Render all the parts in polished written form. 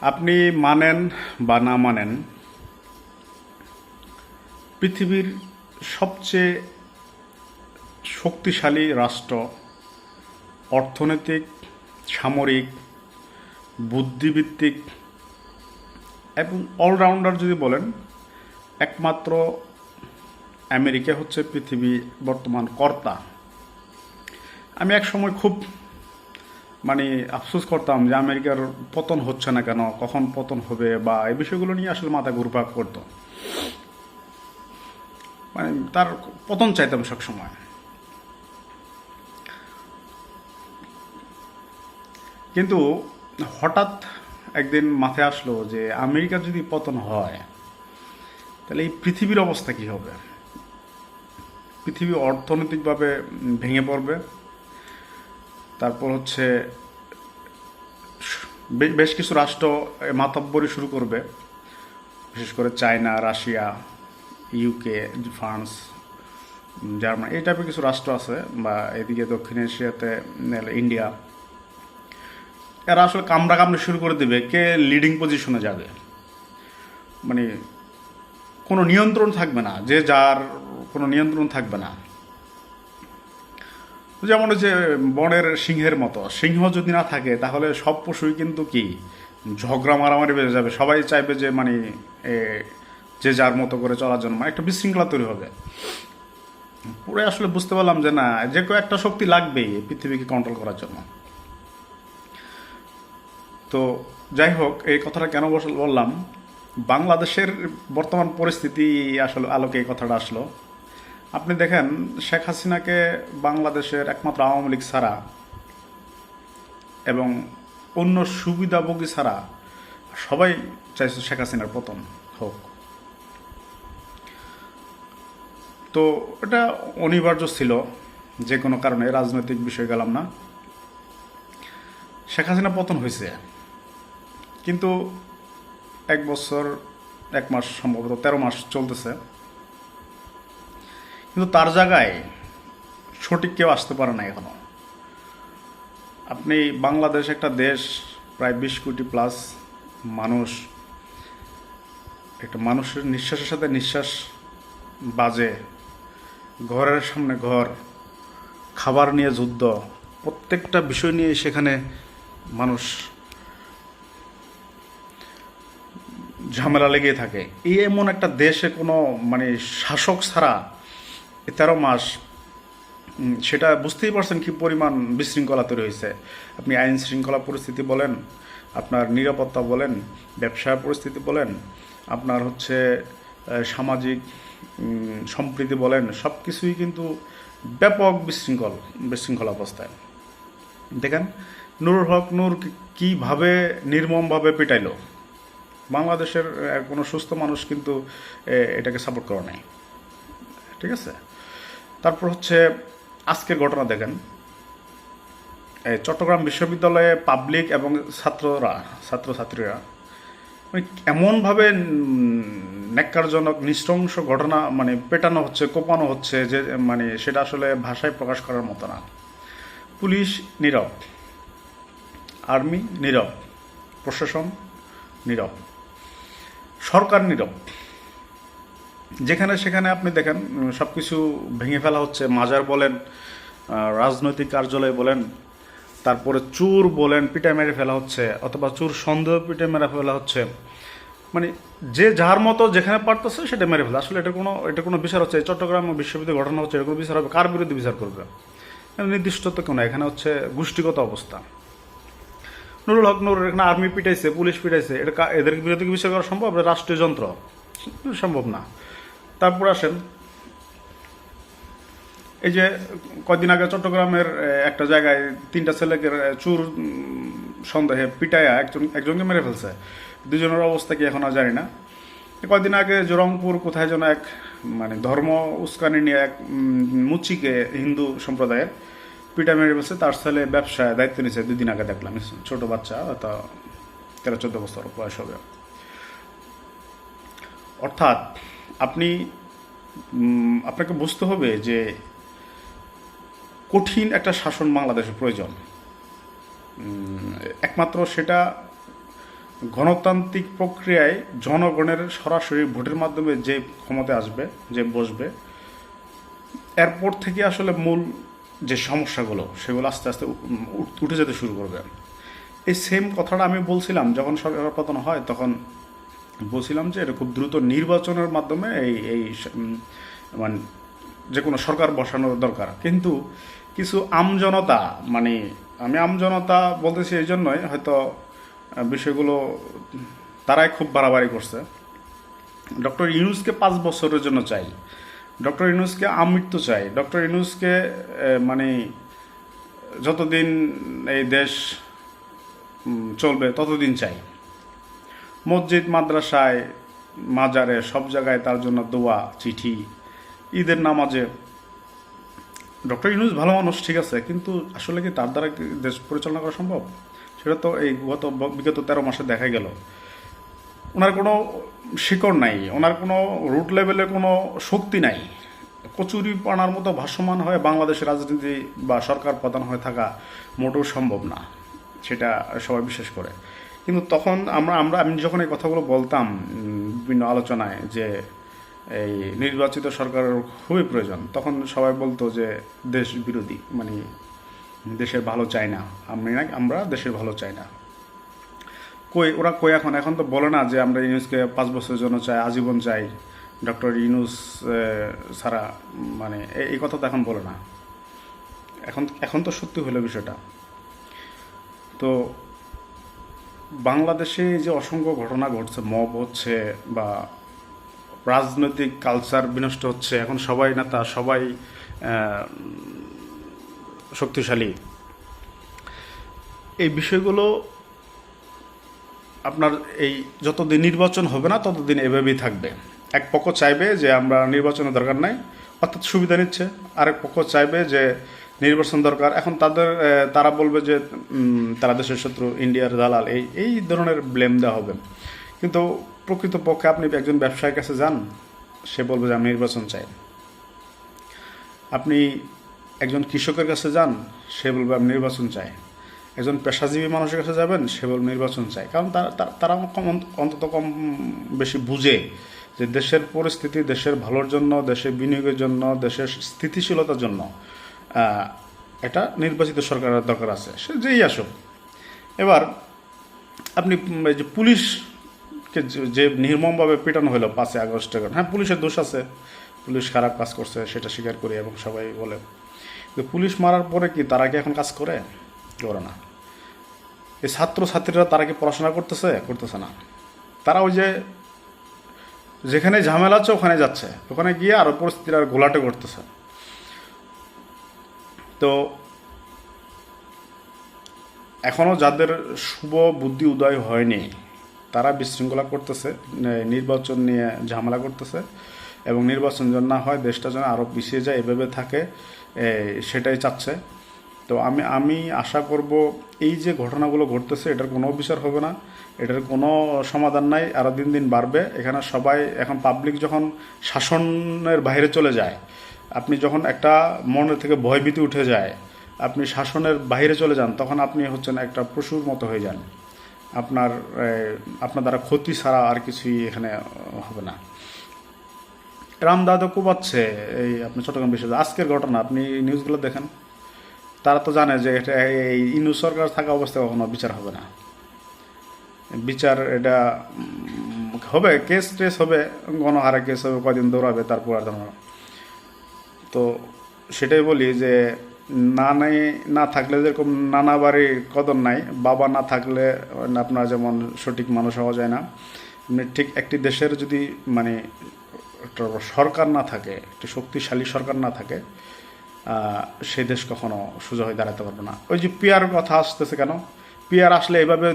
আপনি মানেন বা না মানেন, পৃথিবীর সবচেয়ে শক্তিশালী রাষ্ট্র, অর্থনৈতিক, সামরিক, বুদ্ধিভিত্তিক এবং অলরাউন্ডার যদি বলেন, একমাত্র আমেরিকা হচ্ছে পৃথিবী বর্তমান কর্তা। আমি এক সময় খুব আফসোস করতাম যে আমেরিকার পতন হচ্ছে না কেন, কখন পতন হবে, বা এই বিষয়গুলো নিয়ে আসলে মাথা ঘুরপাক করতো। তার পতন চাইতাম সবসময়। কিন্তু হঠাৎ একদিন মাথায় আসলো যে আমেরিকার যদি পতন হয় তাহলে এই পৃথিবীর অবস্থা কি হবে। পৃথিবী অর্থনৈতিকভাবে ভেঙে পড়বে। তারপর হচ্ছে বেশ কিছু রাষ্ট্র মাতব্বরি শুরু করবে, বিশেষ করে China, Russia, UK, France, Germany, এই টাইপের কিছু রাষ্ট্র আছে, বা এদিকে দক্ষিণ এশিয়াতে ইন্ডিয়া। এরা আসলে কামড়া কামড়ি শুরু করে দেবে কে লিডিং পজিশনে যাবে। কোনো নিয়ন্ত্রণ থাকবে না, যে যার কোনো নিয়ন্ত্রণ থাকবে না। যেমন যে বনের সিংহের মতো, সিংহ যদি না থাকে তাহলে সব পশুই কিন্তু কি ঝগড়া মারামারি বেড়ে যাবে। সবাই চাইবে যে যে যার মতো করে চলার জন্য একটা বিশৃঙ্খলা তৈরি হবে। পরে আসলে বুঝতে পারলাম যে না, যে কেউ একটা শক্তি লাগবেই পৃথিবীকে কন্ট্রোল করার জন্য। তো যাই হোক, এই কথাটা কেন বললাম, বাংলাদেশের বর্তমান পরিস্থিতি আসলে আলোকে এই কথাটা আসলো। আপনি দেখেন, শেখ হাসিনাকে বাংলাদেশের একমাত্র আওয়ামী লীগ ছাড়া এবং অন্য সুবিধাভোগী ছাড়া সবাই চাইছে শেখ হাসিনার পতন হোক। তো এটা অনিবার্য ছিল, যে কোনো কারণে, রাজনৈতিক বিষয় গেলাম না। শেখ হাসিনা পতন হয়েছে, কিন্তু 1 বছর 1 মাস, সম্ভবত 13 মাস চলতেছে, কিন্তু তার জায়গায় সঠিক কেউ আসতে পারে না এখনো। আপনি বাংলাদেশ একটা দেশ, প্রায় 20 কোটি প্লাস মানুষ, একটা মানুষের নিঃশ্বাসের সাথে নিঃশ্বাস বাজে, ঘরের সামনে ঘর, খাবার নিয়ে যুদ্ধ, প্রত্যেকটা বিষয় নিয়ে সেখানে মানুষ ঝামেলা লেগে থাকে। এই এমন একটা দেশে কোনো শাসক ছাড়া 13 মাস, সেটা বুঝতেই পারছেন কি পরিমাণ বিশৃঙ্খলা তৈরি হয়েছে। আপনি আইন শৃঙ্খলা পরিস্থিতি বলেন, আপনার নিরাপত্তা বলেন, ব্যবসা পরিস্থিতি বলেন, আপনার হচ্ছে সামাজিক সম্প্রীতি বলেন, সব কিছুই কিন্তু ব্যাপক বিশৃঙ্খল অবস্থায়। দেখেন নুরুল হক নূর কীভাবে নির্মমভাবে পিটাইলো। বাংলাদেশের কোনো সুস্থ মানুষ কিন্তু এটাকে সাপোর্ট করে নাই, ঠিক আছে। তারপর হচ্ছে আজকের ঘটনা দেখেন, চট্টগ্রাম বিশ্ববিদ্যালয়ে পাবলিক এবং ছাত্রছাত্রীরা এমনভাবে ন্যাক্কারজনক নৃশংস ঘটনা পেটানো হচ্ছে, কোপানো হচ্ছে, যে সেটা আসলে ভাষায় প্রকাশ করার মতো না। পুলিশ নীরব, আর্মি নীরব, প্রশাসন নীরব, সরকার নীরব। যেখানে সেখানে আপনি দেখেন সব কিছু ভেঙে ফেলা হচ্ছে। মাজার বলেন, রাজনৈতিক কার্যালয় বলেন, তারপরে চুর বলেন, পিটা মেরে ফেলা হচ্ছে, অথবা চুর সন্দেহ পিটে মেরে ফেলা হচ্ছে। যে যার মতো যেখানে পারতেছে সেটা মেরে ফেলা। আসলে এটা কোনো বিচার হচ্ছে, চট্টগ্রাম বিশ্ববিদ্যালয় ঘটনা হচ্ছে, এটা কোনো বিচার হবে? কার বিরুদ্ধে বিচার করবে? নির্দিষ্ট তো কেন, এখানে হচ্ছে গোষ্ঠীগত অবস্থা। নুরুল হক নূর এখানে আর্মি পিটাইছে, পুলিশ পিটাইছে, এটা এদের বিরুদ্ধে বিচার করা সম্ভব? রাষ্ট্রীয় যন্ত্র, সম্ভব না। তারপর আসেন, এই যে কয়দিন আগে চট্টগ্রামের একটা জায়গায় 3টা ছেলেকে চুর সন্দেহে পিটাইয়া একজনকে মেরে ফেলছে। 2জনের অবস্থা কি এখন আর জানি না। কয়দিন আগে রংপুর কোথায় যেন এক ধর্ম উস্কানি নিয়ে এক মুচিকে, হিন্দু সম্প্রদায়ের, পিটা মেরে ফেলছে। তার ছেলে ব্যবসায় দায়িত্ব নিয়েছে, 2 দিন আগে দেখলাম, ছোট বাচ্চা, তা 13-14 বছর বয়স হবে। অর্থাৎ আপনাকে বুঝতে হবে যে কঠিন একটা শাসন বাংলাদেশের প্রয়োজন। একমাত্র সেটা গণতান্ত্রিক প্রক্রিয়ায় জনগণের সরাসরি ভোটের মাধ্যমে যে ক্ষমতায় আসবে, যে বসবে, এরপর থেকে আসলে মূল যে সমস্যাগুলো সেগুলো আস্তে আস্তে উঠে যেতে শুরু করবে। এই সেম কথাটা আমি বলছিলাম যখন সরকার পতন হয়, তখন বলছিলাম যে এটা খুব দ্রুত নির্বাচনের মাধ্যমে এই এই মানে যে কোনো সরকার বসানো দরকার। কিন্তু কিছু আমজনতা, মানে আমি আমজনতা বলতেছি এই জন্যই, হয়তো বিষয়গুলো তারাই খুব বাড়াবাড়ি করছে। ডক্টর ইউনূসকে 5 বছরের জন্য চাই, ডক্টর ইউনূসকে আমৃত্যু চাই, ডক্টর ইউনূসকে মানে যতদিন এই দেশ চলবে ততদিন চাই। মসজিদ, মাদ্রাসায়, মাজারে, সব জায়গায় তার জন্য দোয়া, চিঠি, ঈদের নামাজে। ডক্টর ইউনূস ভালো মানুষ, ঠিক আছে, কিন্তু আসলে কি তার দ্বারা কি দেশ পরিচালনা করা সম্ভব? সেটা তো এই বিগত 13 মাসে দেখা গেল। ওনার কোনো শিকড় নাই, ওনার কোনো রুট লেভেলে কোনো শক্তি নাই। কচুরি পানার মতো ভাসমান হয়ে বাংলাদেশের রাজনীতি বা সরকার প্রধান হয়ে থাকা মোটেও সম্ভব না, সেটা সবাই বিশ্বাস করে। কিন্তু তখন আমি যখন এই কথাগুলো বলতাম বিভিন্ন আলোচনায় যে এই নির্বাচিত সরকারের খুবই প্রয়োজন, তখন সবাই বলতো যে দেশ বিরোধী, মানে দেশের ভালো চাই না, আমরা দেশের ভালো চাই না। ওরা কই এখন তো বলে না যে আমরা ইউনূসকে 5 বছরের জন্য চাই, আজীবন চাই, ডক্টর ইউনূস ছাড়া, মানে এই কথা তো এখন বলে না। এখন তো সত্যি হলো বিষয়টা। তো বাংলাদেশে যে অসংখ্য ঘটনা ঘটছে, মব হচ্ছে বা রাজনৈতিক কালচার বিনষ্ট হচ্ছে, এখন সবাই নেতা, সবাই শক্তিশালী, এই বিষয়গুলো আপনার এই যতদিন নির্বাচন হবে না ততদিন এভাবেই থাকবে। এক পক্ষ চাইবে যে আমরা নির্বাচনের দরকার নাই, অর্থাৎ সুবিধা নিচ্ছে, আরেক পক্ষ চাইবে যে নির্বাচন দরকার। এখন তারা বলবে যে তারা দেশের শত্রু, ইন্ডিয়ার দালাল, এই ধরনের ব্লেম দেওয়া হবে। কিন্তু প্রকৃতপক্ষে আপনি একজন ব্যবসায়ীর কাছে যান, সে বলবে যে আমি নির্বাচন চাই। আপনি একজন কৃষকের কাছে যান, সে বলবে আমি নির্বাচন চাই। একজন পেশাজীবী মানুষের কাছে যাবেন, সে বলবে নির্বাচন চাই। কারণ তারা অন্তত কম বেশি বুঝে যে দেশের পরিস্থিতি, দেশের ভালোর জন্য, দেশের বিনিয়োগের জন্য, দেশের স্থিতিশীলতার জন্য এটা নির্বাচিত সরকারের দরকার আছে, সে যেই আসুক। এবার আপনি এই যে পুলিশকে যে নির্মমভাবে পেটানো হলো 5 আগস্টে, হ্যাঁ পুলিশের দোষ আছে, পুলিশ খারাপ কাজ করছে, সেটা স্বীকার করি এবং সবাই বলে। কিন্তু পুলিশ মারার পরে কি তারা কি এখন কাজ করে না? এই ছাত্রছাত্রীরা তারা কি পড়াশোনা করতেছে না। তারা ওই যে যেখানে ঝামেলা আছে ওখানে যাচ্ছে, ওখানে গিয়ে আরও পরিস্থিতির আর ঘোলাটে করতেছে। তো এখনও যাদের শুভ বুদ্ধি উদয় হয়নি, তারা বিশৃঙ্খলা করতেছে, নির্বাচন নিয়ে ঝামেলা করতেছে, এবং নির্বাচন যেন না হয়, দেশটা যেন আরও পিছিয়ে যায়, এভাবে থাকে, সেটাই চাচ্ছে। তো আমি আশা করব এই যে ঘটনাগুলো ঘটতেছে এটার কোনো বিচার হবে না, এটার কোনো সমাধান নাই, আরও দিন দিন বাড়বে। এখানে সবাই এখন পাবলিক যখন শাসনের বাইরে চলে যায়, আপনি যখন একটা মনের থেকে ভয়ভীতি উঠে যায়, আপনি শাসনের বাইরে চলে যান, তখন আপনি হচ্ছেন একটা পশুর মতো হয়ে যান। আপনার দ্বারা ক্ষতি ছাড়া আর কিছুই এখানে হবে না। রামদাদা কুবাচ্ছে এই আপনার চট্টগ্রাম বিষয়ে আজকের ঘটনা, আপনি নিউজগুলো দেখেন, তারা তো জানে যে এটা এই ইউনূস সরকার থাকা অবস্থায় কখনো বিচার হবে না। বিচার এটা হবে, কেস হবে, গণহারে কেস হবে, কদিন দৌড়াবে, তারপর আর জানা। তো সেটাই বলি যে না থাকলে যেরকম নানা বাড়ির কদর নাই, বাবা না থাকলে আপনার যেমন সঠিক মানুষ হওয়া যায় না, ঠিক একটি দেশের যদি মানে একটা সরকার না থাকে, একটি শক্তিশালী সরকার না থাকে, সেই দেশ কখনো সোজা হয়ে দাঁড়াতে পারবে না। ওই যে পিয়ার কথা আসতেছে কেন, পিয়ার আসলে এভাবে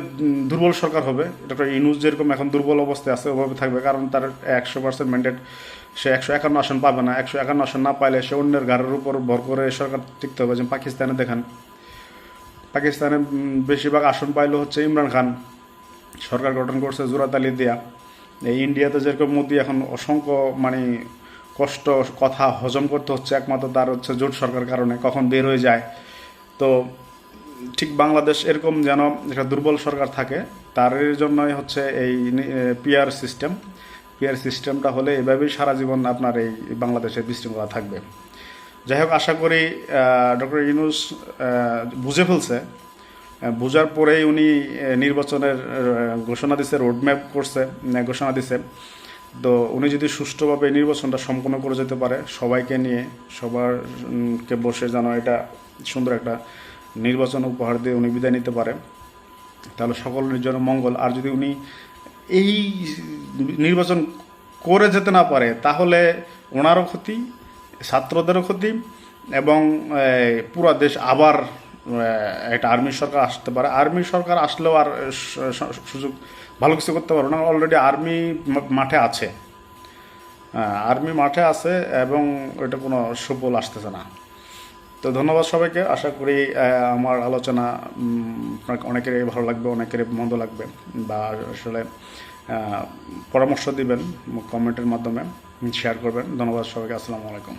দুর্বল সরকার হবে। ডক্টর ইউনূস যেরকম এখন দুর্বল অবস্থায় আছে ওভাবে থাকবে, কারণ তার 100% ম্যান্ডেট, সে 151 আসন পাবে না। 151 আসন না পাইলে সে অন্যের ঘাড়ের উপর ভর করে সরকার টিকতে হবে। যে পাকিস্তানে দেখেন, পাকিস্তানে বেশিরভাগ আসন পাইলো হচ্ছে ইমরান খান, সরকার গঠন করছে জোরাত আলী দিয়া। এই ইন্ডিয়াতে যেরকম মোদি এখন অসংখ্য মানে কষ্ট, কথা হজম করতে হচ্ছে, একমাত্র তার হচ্ছে জোট সরকার কারণে, কখন বের হয়ে যায়। তো ঠিক বাংলাদেশ এরকম যেন একটা দুর্বল সরকার থাকে, তার জন্যই হচ্ছে এই পিআর সিস্টেম। পিআর সিস্টেমটা হলে এভাবেই সারা জীবন আপনার এই বাংলাদেশে বিশৃঙ্খলা থাকবে। যাই হোক, আশা করি ডক্টর ইউনূস বুঝে ফেলছে। বোঝার পরেই উনি নির্বাচনের ঘোষণা দিছে, রোডম্যাপ করছে, ঘোষণা দিছে। তো উনি যদি সুষ্ঠুভাবে নির্বাচনটা সম্পন্ন করে যেতে পারে, সবাইকে নিয়ে সবারকে বসে যেন এটা সুন্দর একটা নির্বাচন উপহার দিয়ে উনি বিদায় নিতে পারে, তাহলে সকলের জন্য মঙ্গল। আর যদি উনি এই নির্বাচন করে যেতে না পারে, তাহলে ওনারও ক্ষতি, ছাত্রদেরও ক্ষতি, এবং পুরো দেশ আবার একটা আর্মি সরকার আসতে পারে। আর্মি সরকার আসলেও আর সুযোগ ভালো কিছু করতে পারবে না। অলরেডি আর্মি মাঠে আছে, আর্মি মাঠে আছে, এবং এটা কোনো সুফল আসতেছে না। তো ধন্যবাদ সবাইকে। আশা করি আমার আলোচনা অনেকেরই ভালো লাগবে, অনেকেরই মন্দ লাগবে, বা আসলে পরামর্শ দিবেন, কমেন্টের মাধ্যমে শেয়ার করবেন। ধন্যবাদ সবাইকে। আসসালামু আলাইকুম।